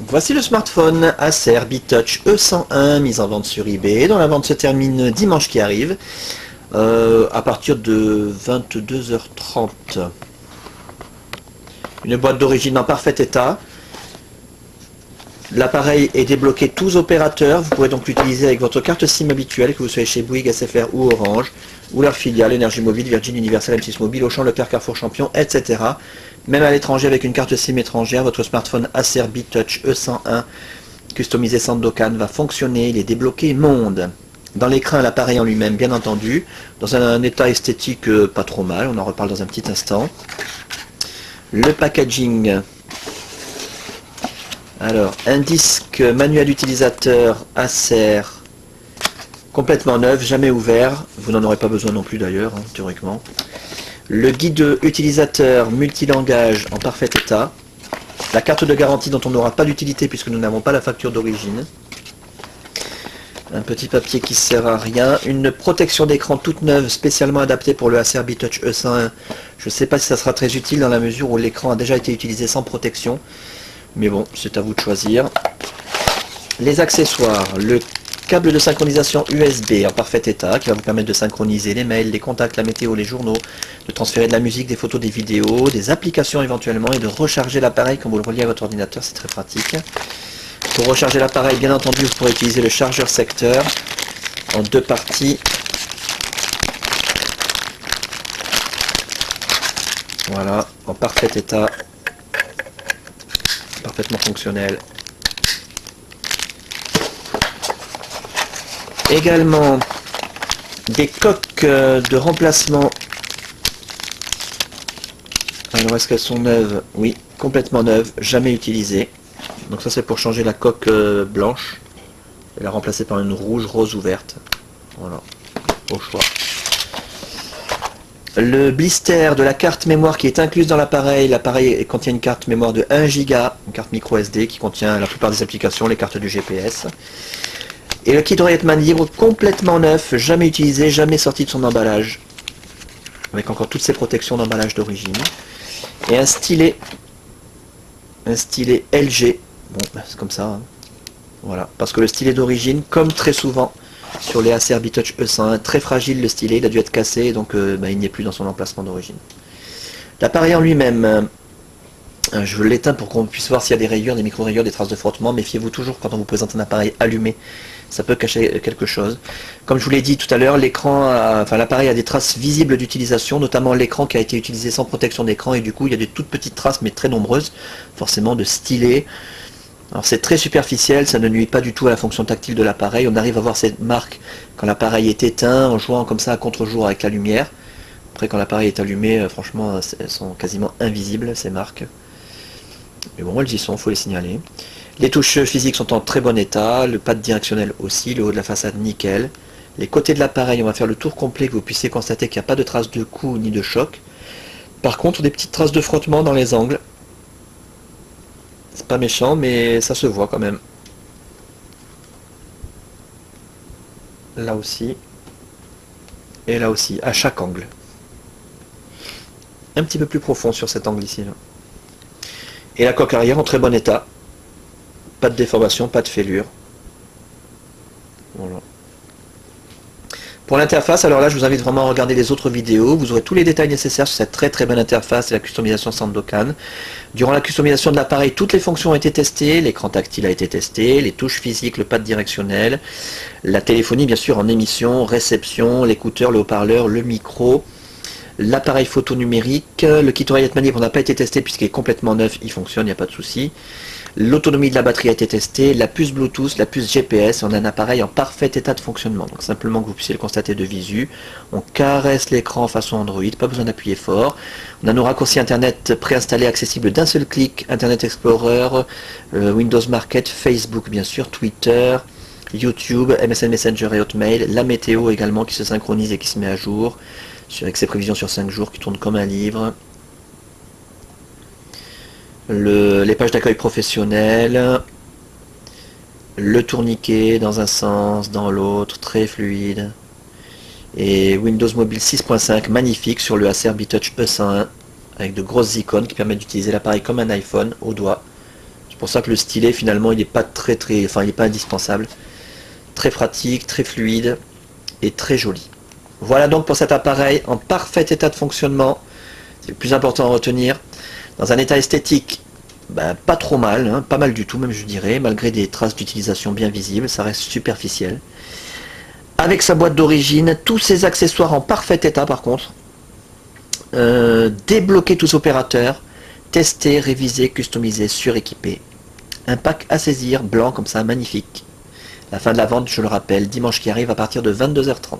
Voici le smartphone Acer BeTouch E101 mis en vente sur eBay, dont la vente se termine dimanche qui arrive à partir de 22h30. Une boîte d'origine en parfait état. L'appareil est débloqué tous opérateurs. Vous pourrez donc l'utiliser avec votre carte SIM habituelle, que vous soyez chez Bouygues, SFR ou Orange, ou leur filiale, Énergie Mobile, Virgin, Universal, M6 Mobile, Auchan, Leclerc, Carrefour, Champion, etc. Même à l'étranger avec une carte SIM étrangère, votre smartphone Acer BeTouch E101 customisé Sandokan va fonctionner. Il est débloqué monde. Dans l'écran, l'appareil en lui-même, bien entendu, dans un état esthétique pas trop mal, on en reparle dans un petit instant. Le packaging. Alors, un disque manuel utilisateur Acer, complètement neuf, jamais ouvert. Vous n'en aurez pas besoin non plus d'ailleurs, hein, théoriquement. Le guide utilisateur multilangage en parfait état. La carte de garantie dont on n'aura pas d'utilité puisque nous n'avons pas la facture d'origine. Un petit papier qui ne sert à rien. Une protection d'écran toute neuve spécialement adaptée pour le Acer BeTouch E101. Je ne sais pas si ça sera très utile dans la mesure où l'écran a déjà été utilisé sans protection. Mais bon, c'est à vous de choisir. Les accessoires. Le câble de synchronisation USB en parfait état qui va vous permettre de synchroniser les mails, les contacts, la météo, les journaux, de transférer de la musique, des photos, des vidéos, des applications éventuellement et de recharger l'appareil quand vous le reliez à votre ordinateur. C'est très pratique. Pour recharger l'appareil, bien entendu, vous pourrez utiliser le chargeur secteur en deux parties. Voilà, en parfait état, parfaitement fonctionnel. Également, des coques de remplacement. Alors, est-ce qu'elles sont neuves? Oui, complètement neuves, jamais utilisées. Donc ça c'est pour changer la coque blanche et la remplacer par une rouge, rose ou verte. Voilà, au choix. Le blister de la carte mémoire qui est incluse dans l'appareil. L'appareil contient une carte mémoire de 1 Go, une carte micro SD qui contient la plupart des applications, les cartes du GPS. Et le kit Royetman libre complètement neuf, jamais utilisé, jamais sorti de son emballage. Avec encore toutes ces protections d'emballage d'origine. Et un stylet LG. Bon, c'est comme ça. Hein. Voilà. Parce que le stylet d'origine, comme très souvent sur les Acer BeTouch E101, très fragile le stylet, il a dû être cassé, donc il n'y est plus dans son emplacement d'origine. L'appareil en lui-même, je l'éteins pour qu'on puisse voir s'il y a des rayures, des micro-rayures, des traces de frottement. Méfiez-vous toujours quand on vous présente un appareil allumé. Ça peut cacher quelque chose. Comme je vous l'ai dit tout à l'heure, l'appareil a des traces visibles d'utilisation, notamment l'écran qui a été utilisé sans protection d'écran, et du coup il y a des toutes petites traces, mais très nombreuses, forcément de stylet. Alors c'est très superficiel, ça ne nuit pas du tout à la fonction tactile de l'appareil. On arrive à voir cette marque quand l'appareil est éteint, en jouant comme ça à contre-jour avec la lumière. Après quand l'appareil est allumé, franchement, elles sont quasiment invisibles ces marques. Mais bon, elles y sont, il faut les signaler. Les touches physiques sont en très bon état, le pad directionnel aussi, le haut de la façade nickel. Les côtés de l'appareil, on va faire le tour complet, que vous puissiez constater qu'il n'y a pas de traces de coup ni de choc. Par contre, des petites traces de frottement dans les angles. C'est pas méchant, mais ça se voit quand même. Là aussi. Et là aussi, à chaque angle. Un petit peu plus profond sur cet angle ici. Là. Et la coque arrière en très bon état. Pas de déformation, pas de fêlure. Voilà. Pour l'interface, alors là je vous invite vraiment à regarder les autres vidéos, vous aurez tous les détails nécessaires sur cette très très bonne interface et la customisation Sandokan. Durant la customisation de l'appareil, toutes les fonctions ont été testées, l'écran tactile a été testé, les touches physiques, le pad directionnel, la téléphonie bien sûr en émission, réception, l'écouteur, le haut-parleur, le micro, l'appareil photo numérique, le kit Royetman libre n'a pas été testé puisqu'il est complètement neuf, il fonctionne, il n'y a pas de souci. L'autonomie de la batterie a été testée, la puce Bluetooth, la puce GPS, on a un appareil en parfait état de fonctionnement. Donc simplement que vous puissiez le constater de visu. On caresse l'écran façon Android, pas besoin d'appuyer fort. On a nos raccourcis internet préinstallés accessibles d'un seul clic, Internet Explorer, Windows Market, Facebook bien sûr, Twitter, YouTube, MSN Messenger et Hotmail, la météo également qui se synchronise et qui se met à jour, avec ses prévisions sur 5 jours qui tournent comme un livre. Les pages d'accueil professionnel, le tourniquet dans un sens, dans l'autre, très fluide, et Windows Mobile 6.5 magnifique sur le Acer BeTouch E101 avec de grosses icônes qui permettent d'utiliser l'appareil comme un iPhone au doigt C'est pour ça que le stylet finalement il n'est pas enfin il n'est pas indispensable. Très pratique, très fluide et très joli. Voilà donc pour cet appareil en parfait état de fonctionnement. C'est le plus important à retenir. Dans un état esthétique, pas trop mal, hein, pas mal du tout même je dirais, malgré des traces d'utilisation bien visibles, ça reste superficiel. Avec sa boîte d'origine, tous ses accessoires en parfait état par contre. Débloquer tous opérateurs, tester, réviser, customiser, suréquiper. Un pack à saisir, blanc comme ça, magnifique. La fin de la vente, je le rappelle, dimanche qui arrive à partir de 22h30.